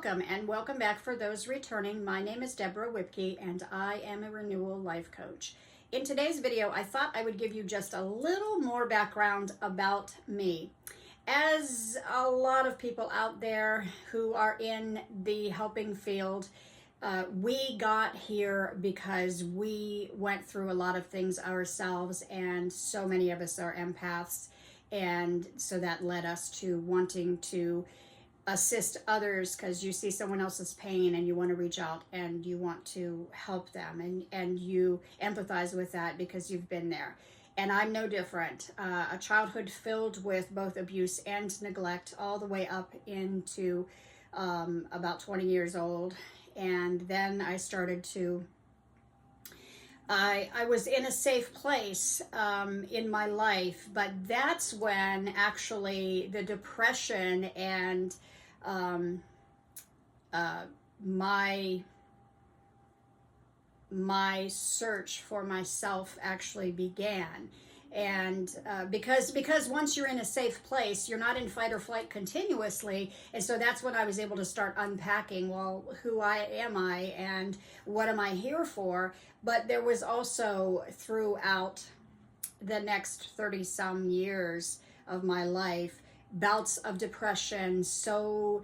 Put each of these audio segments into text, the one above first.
Welcome and welcome back for those returning. My name is Deborah Whipke and I am a renewal life coach. In today's video, I thought I would give you just a little more background about me. As a lot of people out there who are in the helping field, we got here because we went through a lot of things ourselves, and so many of us are empaths, and so that led us to wanting to assist others because you see someone else's pain and you want to reach out and you want to help them, and you empathize with that because you've been there. And I'm no different. A childhood filled with both abuse and neglect all the way up into about 20 years old. And then I started to I was in a safe place in my life, but that's when actually the depression and my search for myself actually began. And because once you're in a safe place, you're not in fight or flight continuously. And so that's when I was able to start unpacking, well, who am I and what am I here for? But there was also, throughout the next 30 some years of my life, bouts of depression so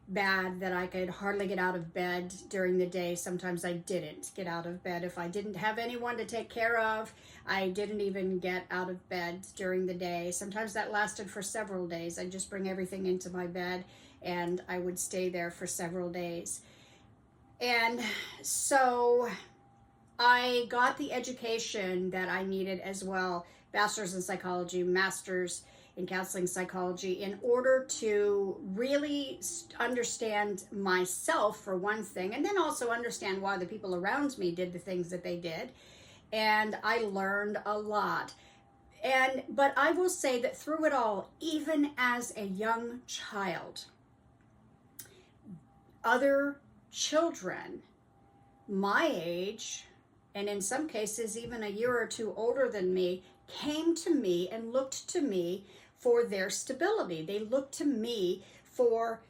bad that I could hardly get out of bed during the day. Sometimes I didn't get out of bed. If I didn't have anyone to take care of, I didn't even get out of bed during the day. Sometimes that lasted for several days. I'd just bring everything into my bed and I would stay there for several days. And so I got the education that I needed as well, bachelor's in psychology, master's in counseling psychology, in order to really understand myself for one thing, and then also understand why the people around me did the things that they did. And I learned a lot. But I will say that through it all, even as a young child, other children my age, and in some cases even a year or two older than me, came to me and looked to me for their stability. They looked to me for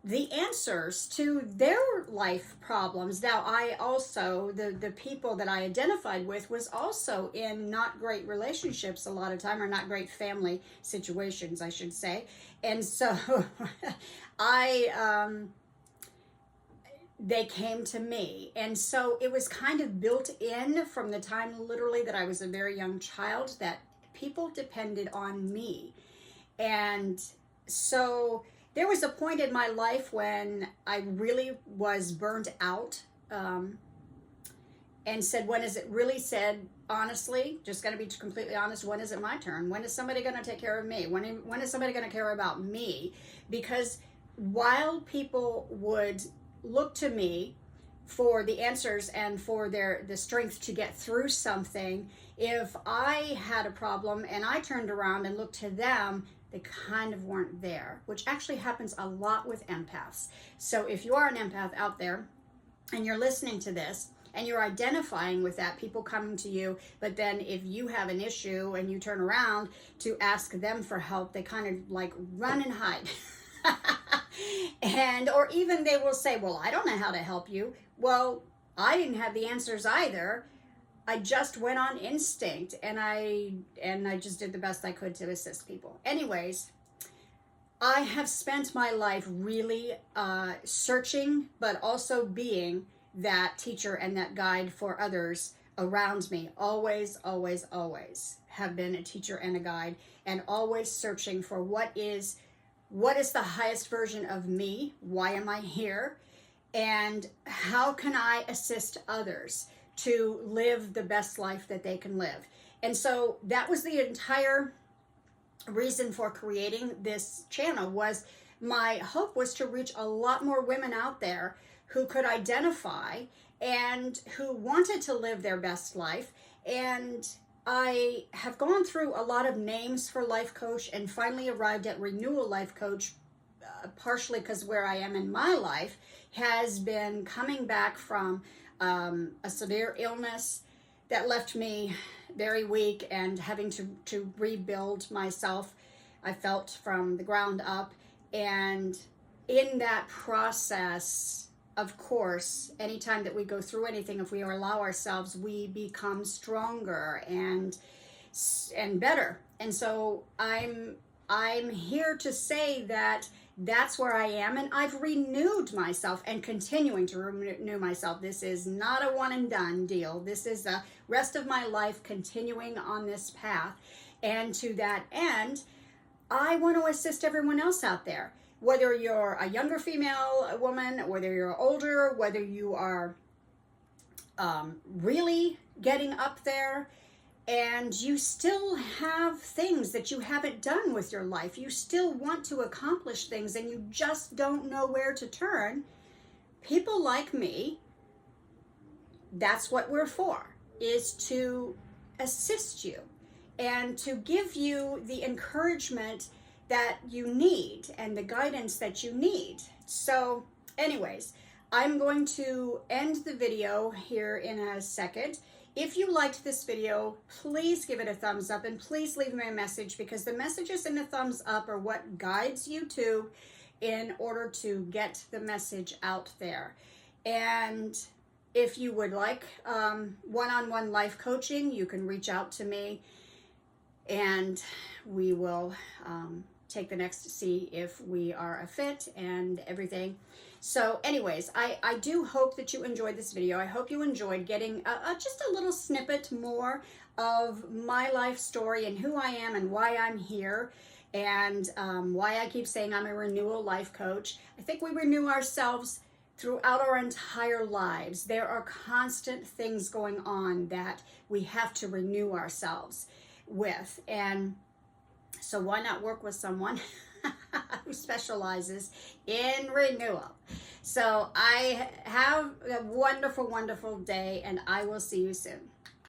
the answers to their life problems. Now, I also, the people that I identified with was also in not great relationships a lot of time, or not great family situations, I should say. And so they came to me. And so it was kind of built in from the time literally that I was a very young child, that people depended on me. And so there was a point in my life when I really was burnt out, and said, when is it really said, honestly, just going to be completely honest, when is it my turn? When is somebody going to take care of me? When is somebody going to care about me? Because while people would look to me for the answers and for the strength to get through something, if I had a problem and I turned around and looked to them, they kind of weren't there, which actually happens a lot with empaths. So if you are an empath out there and you're listening to this and you're identifying with that, people coming to you, but then if you have an issue and you turn around to ask them for help, they kind of like run and hide. Or even they will say, well, I don't know how to help you. Well, I didn't have the answers either. I just went on instinct, and I just did the best I could to assist people. Anyways, I have spent my life really searching, but also being that teacher and that guide for others around me. Always, always, always have been a teacher and a guide, and always searching for what is the highest version of me? Why am I here? And how can I assist others to live the best life that they can live? And so that was the entire reason for creating this channel. Was my hope was to reach a lot more women out there who could identify and who wanted to live their best life. And I have gone through a lot of names for life coach and finally arrived at renewal life coach, partially because where I am in my life has been coming back from a severe illness that left me very weak and having to rebuild myself. I felt from the ground up, and in that process, of course, anytime that we go through anything, if we allow ourselves, we become stronger and better. And so I'm here to say that that's where I am, and I've renewed myself and continuing to renew myself. This is not a one and done deal. This is the rest of my life continuing on this path. And to that end, I want to assist everyone else out there. Whether you're a younger female woman, whether you're older, whether you are really getting up there, and you still have things that you haven't done with your life. You still want to accomplish things and you just don't know where to turn. People like me, that's what we're for, is to assist you and to give you the encouragement that you need and the guidance that you need. So anyways, I'm going to end the video here in a second. If you liked this video, please give it a thumbs up and please leave me a message, because the messages and the thumbs up are what guides YouTube in order to get the message out there. And if you would like one-on-one life coaching, you can reach out to me and we will take the next to see if we are a fit and everything. So anyways, I do hope that you enjoyed this video. I hope you enjoyed getting just a little snippet more of my life story and who I am and why I'm here, and why I keep saying I'm a renewal life coach. I think we renew ourselves throughout our entire lives. There are constant things going on that we have to renew ourselves with. And so why not work with someone who specializes in renewal? So I have a wonderful, wonderful day, and I will see you soon.